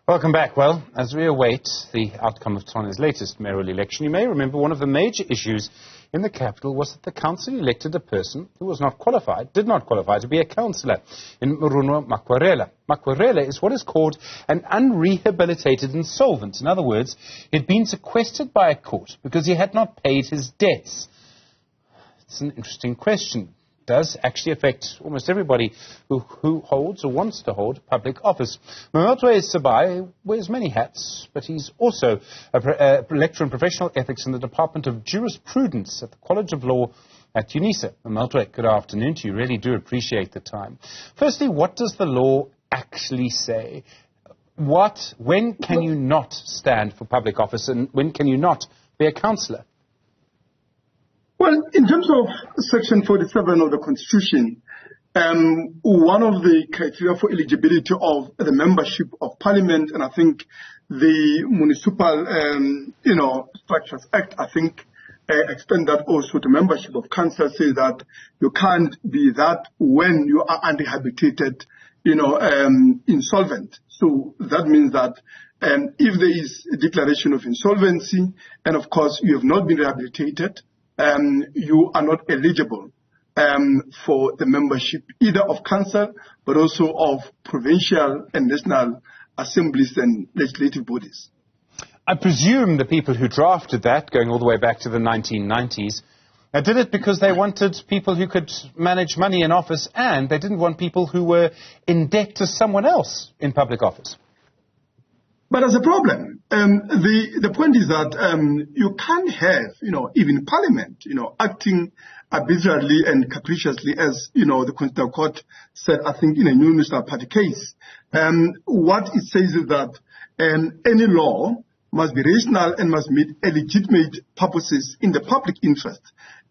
Welcome back. Well, as we await the outcome of Tswane's latest mayoral election, you may remember one of the major issues in the capital was that the council elected a person who was not qualified, did not qualify to be a councillor, in Murunwa Makwarela. Makwarela is what is called an unrehabilitated insolvent. In other words, he had been sequestered by a court because he had not paid his debts. It's an interesting question. Does actually affect almost everybody who holds or wants to hold public office. Mametlwe Sebei wears many hats, but he's also a lecturer in professional ethics in the Department of Jurisprudence at the College of Law at Unisa. Mametlwe, good afternoon to you. Really do appreciate the time. Firstly, what does the law actually say? When can you not stand for public office, and when can you not be a councillor? Well, in terms of Section 47 of the Constitution, one of the criteria for eligibility of the membership of Parliament, and I think the Municipal, Structures Act, I think, extend that also to membership of council, say that you can't be that when you are unrehabilitated, insolvent. So that means that if there is a declaration of insolvency, and of course you have not been rehabilitated, you are not eligible for the membership either of council but also of provincial and national assemblies and legislative bodies. I presume the people who drafted that, going all the way back to the 1990s, did it because they wanted people who could manage money in office, and they didn't want people who were in debt to someone else in public office. But as a problem, the point is that you can't have, even Parliament, acting arbitrarily and capriciously, as, the Constitutional Court said, I think, in a New National Party case. What it says is that any law must be rational and must meet a legitimate purposes in the public interest.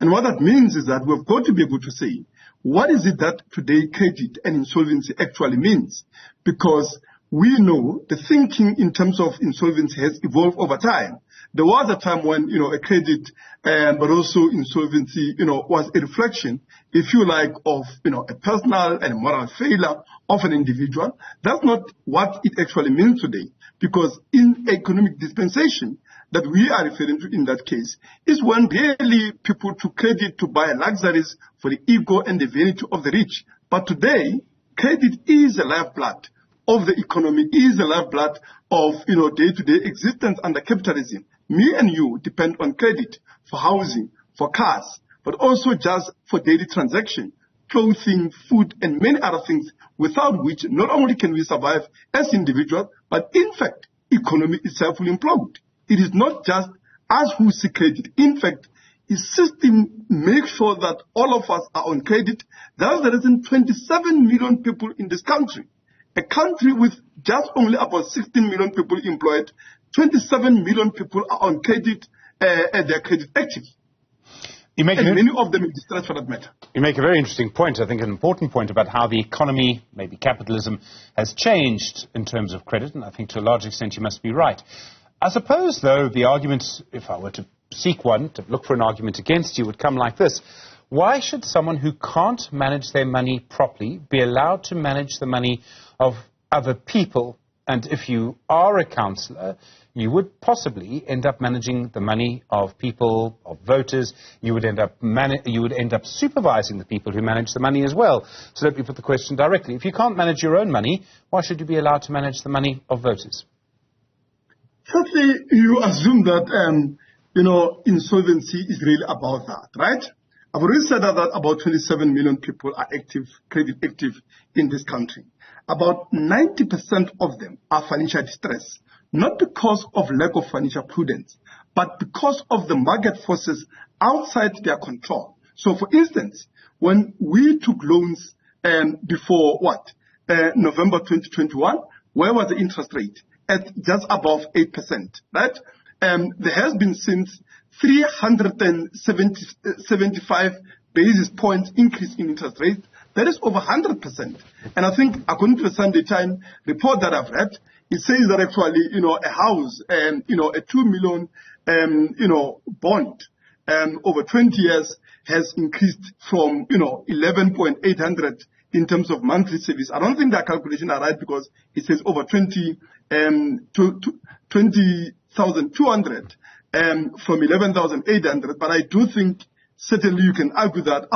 And what that means is that we've got to be able to say, what is it that today credit and insolvency actually means? Because we know the thinking in terms of insolvency has evolved over time. There was a time when, a credit, but also insolvency, was a reflection, if you like, of, a personal and moral failure of an individual. That's not what it actually means today, because in economic dispensation that we are referring to in that case is when really people took credit to buy luxuries for the ego and the vanity of the rich. But today, credit is a lifeblood of the economy, is the lifeblood of, day-to-day existence under capitalism. Me and you depend on credit for housing, for cars, but also just for daily transaction, clothing, food, and many other things, without which not only can we survive as individuals, but in fact, economy itself will implode. It is not just us who seek credit. In fact, the system makes sure that all of us are on credit. That's the reason 27 million people in this country, a country with just only about 16 million people employed, 27 million people are on credit, and they're credit active. And many of them in distress for that matter. You make a very interesting point, I think an important point, about how the economy, maybe capitalism, has changed in terms of credit, and I think to a large extent you must be right. I suppose, though, the argument, if I were to seek one, to look for an argument against you, would come like this. Why should someone who can't manage their money properly be allowed to manage the money of other people? And if you are a councillor, you would possibly end up managing the money of people, of voters. You would end up supervising the people who manage the money as well. So let me put the question directly. If you can't manage your own money, why should you be allowed to manage the money of voters? Firstly, you assume that, insolvency is really about that, right? I've already said that about 27 million people are credit active in this country. About 90% of them are financial distress, not because of lack of financial prudence, but because of the market forces outside their control. So, for instance, when we took loans before November 2021, where was the interest rate? At just above 8%, right? There has been since 375 basis points increase in interest rate. That is over 100%. And I think, according to the Sunday Times report that I've read, it says that actually, a house and, a 2 million, bond, over 20 years has increased from, 11,800 in terms of monthly service. I don't think that calculation are right because it says over 20 to 20,200 from 11,800. But I do think certainly you can argue that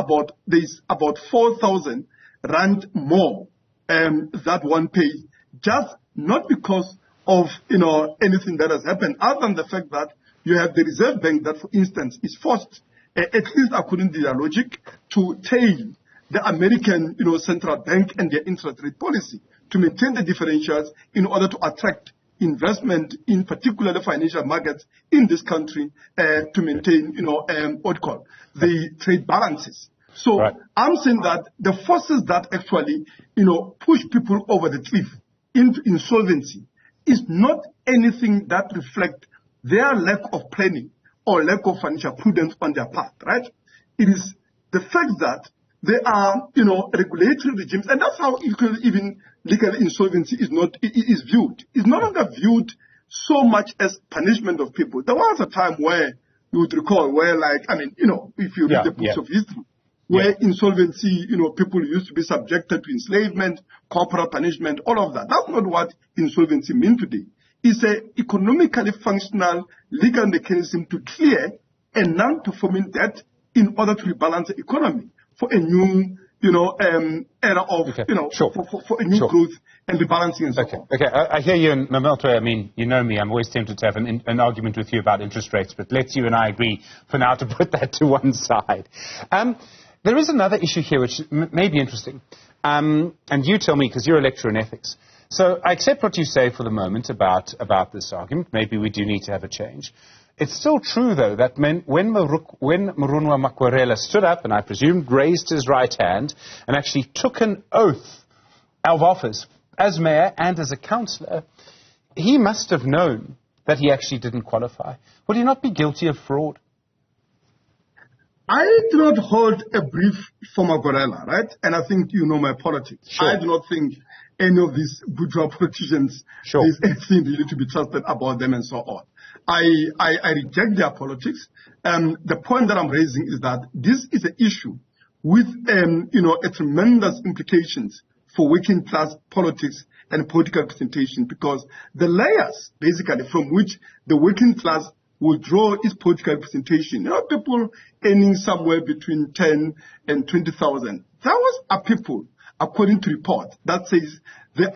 there's about 4,000 rand more that one pays, just not because of anything that has happened, other than the fact that you have the Reserve Bank that, for instance, is forced, at least according to their logic, to tail the American central bank and their interest rate policy to maintain the differentials in order to attract investment in particular financial markets in this country to maintain the trade balances. So right. I'm saying that the forces that actually push people over the cliff into insolvency is not anything that reflects their lack of planning or lack of financial prudence on their part, right? It is the fact that there are, regulatory regimes, and that's how even legal insolvency is viewed. It's no longer viewed so much as punishment of people. There was a time where you would recall where, if you read the books of history, where insolvency, people used to be subjected to enslavement, corporal punishment, all of that. That's not what insolvency means today. It's an economically functional legal mechanism to clear a non-performing debt in order to rebalance the economy for a new, era of, for a new growth and rebalancing and so on. Okay, I hear you, and Mametlwe, I mean, you know me, I'm always tempted to have an argument with you about interest rates, but let's you and I agree for now to put that to one side. There is another issue here which may be interesting, and you tell me, because you're a lecturer in ethics. So I accept what you say for the moment about this argument. Maybe we do need to have a change. It's still true, though, that when Murunwa Makwarela stood up, and I presume raised his right hand, and actually took an oath of office as mayor and as a councillor, he must have known that he actually didn't qualify. Would he not be guilty of fraud? I do not hold a brief for Makwarela, right? And I think you know my politics. Sure. I do not think any of these bourgeois politicians, there's anything really to be trusted about them and so on. I reject their politics. The point that I'm raising is that this is an issue with, a tremendous implications for working class politics and political representation, because the layers, basically, from which the working class will draw its political representation. People earning somewhere between 10 and 20,000. Those are people, according to report, that says their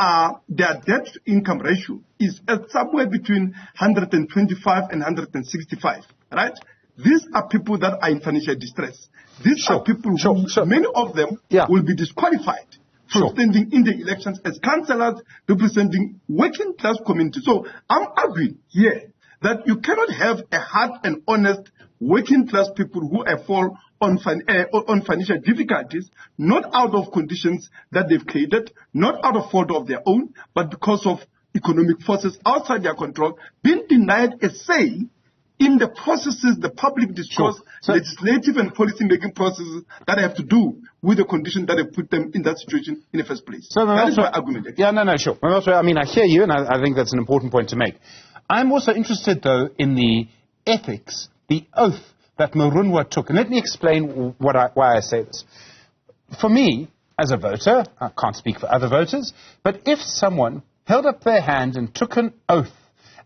debt-to-income ratio is at somewhere between 125 and 165, right? These are people that are in financial distress. These are people who, many of them, will be disqualified from standing in the elections as councillors representing working class communities. So I'm arguing here that you cannot have a hard and honest working class people who fall on financial difficulties, not out of conditions that they've created, not out of fault of their own, but because of economic forces outside their control, being denied a say in the processes, the public discourse, legislative and policy-making processes that have to do with the condition that have put them in that situation in the first place. So that is my argument. Sure. I mean, I hear you, and I think that's an important point to make. I'm also interested, though, in the ethics, the oath that Murunwa took. And let me explain why I say this. For me, as a voter, I can't speak for other voters, but if someone held up their hand and took an oath,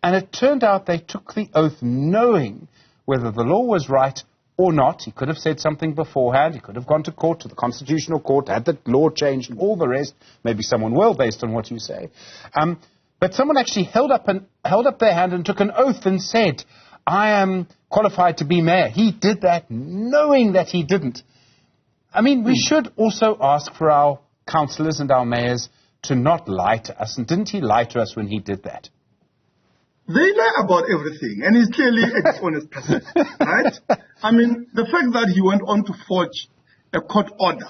and it turned out they took the oath knowing whether the law was right or not, he could have said something beforehand, he could have gone to court, to the Constitutional Court, had the law changed and all the rest, maybe someone will, based on what you say. But someone actually held up their hand and took an oath and said, I am qualified to be mayor. He did that knowing that he didn't. I mean, we should also ask for our councillors and our mayors to not lie to us. And didn't he lie to us when he did that? They lie about everything, and he's clearly a dishonest person, right? I mean, the fact that he went on to forge a court order,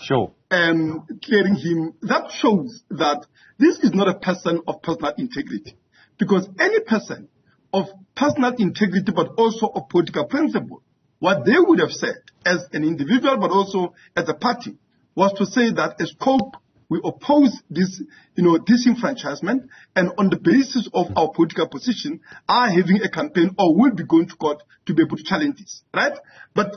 clearing him, that shows that this is not a person of personal integrity. Because any person of personal integrity, but also of political principle, what they would have said as an individual, but also as a party, was to say that as COPE, we oppose this, disenfranchisement, and on the basis of our political position, are having a campaign or will be going to court to be able to challenge this, right? But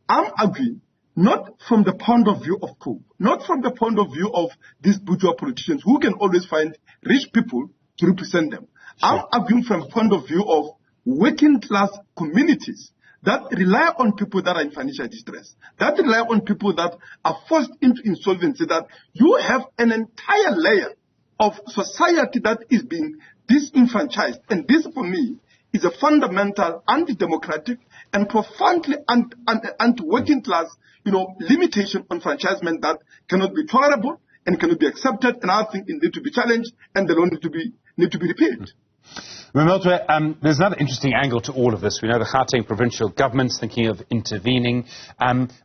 I'm arguing not from the point of view of COPE, not from the point of view of these bourgeois politicians who can always find rich people to represent them. I'm arguing from a point of view of working class communities that rely on people that are in financial distress, that rely on people that are forced into insolvency, that you have an entire layer of society that is being disenfranchised. And this, for me, is a fundamental anti-democratic and profoundly anti-working class, limitation on franchisement that cannot be tolerable and cannot be accepted. And I think it needs to be challenged, and the law need to be repealed. Mametlwe, there's another interesting angle to all of this. We know the Gauteng provincial government's thinking of intervening.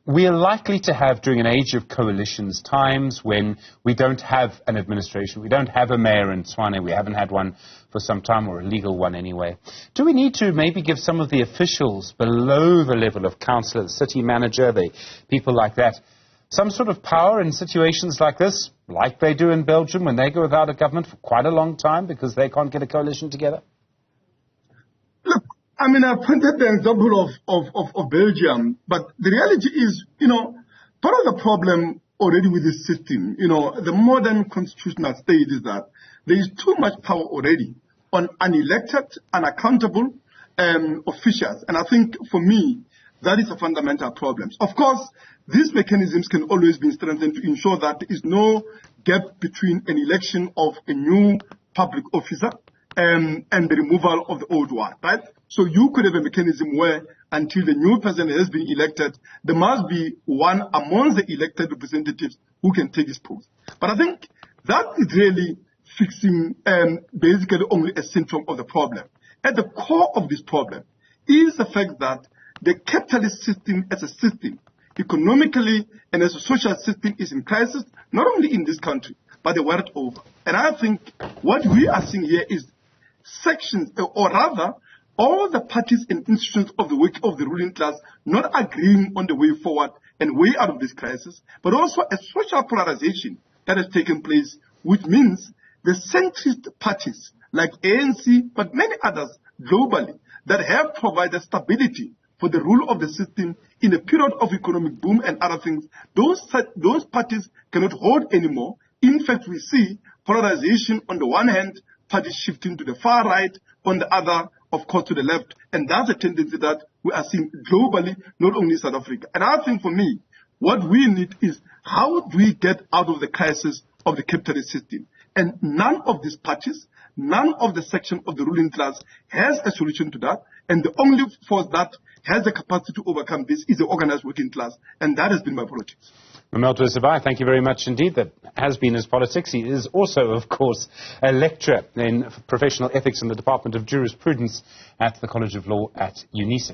We are likely to have, during an age of coalitions, times when we don't have an administration, we don't have a mayor in Tshwane, we haven't had one for some time, or a legal one anyway. Do we need to maybe give some of the officials below the level of councillor, the city manager, the people like that, some sort of power in situations like this, like they do in Belgium when they go without a government for quite a long time because they can't get a coalition together? Look, I pointed the example of Belgium, but the reality is, part of the problem already with this system, the modern constitutional state is that there is too much power already on unelected, unaccountable officials. And I think, for me, that is a fundamental problem. Of course, these mechanisms can always be strengthened to ensure that there is no gap between an election of a new public officer and the removal of the old one, right? So you could have a mechanism where until the new president has been elected, there must be one among the elected representatives who can take his post. But I think that is really fixing basically only a symptom of the problem. At the core of this problem is the fact that the capitalist system as a system, economically and as a social system, is in crisis, not only in this country, but the world over. And I think what we are seeing here is sections, or rather, all the parties and institutions of the ruling class not agreeing on the way forward and way out of this crisis, but also a social polarization that has taken place, which means the centrist parties like ANC, but many others globally, that have provided stability for the rule of the system in a period of economic boom and other things, those parties cannot hold anymore. In fact, we see polarization on the one hand, parties shifting to the far right, on the other, of course, to the left. And that's a tendency that we are seeing globally, not only in South Africa. And I think, for me, what we need is how do we get out of the crisis of the capitalist system? And none of these parties, none of the section of the ruling class has a solution to that. And the only force that has the capacity to overcome this is the organized working class. And that has been my politics. Mametlwe Sebei, thank you very much indeed. That has been his politics. He is also, of course, a lecturer in professional ethics in the Department of Jurisprudence at the College of Law at Unisa.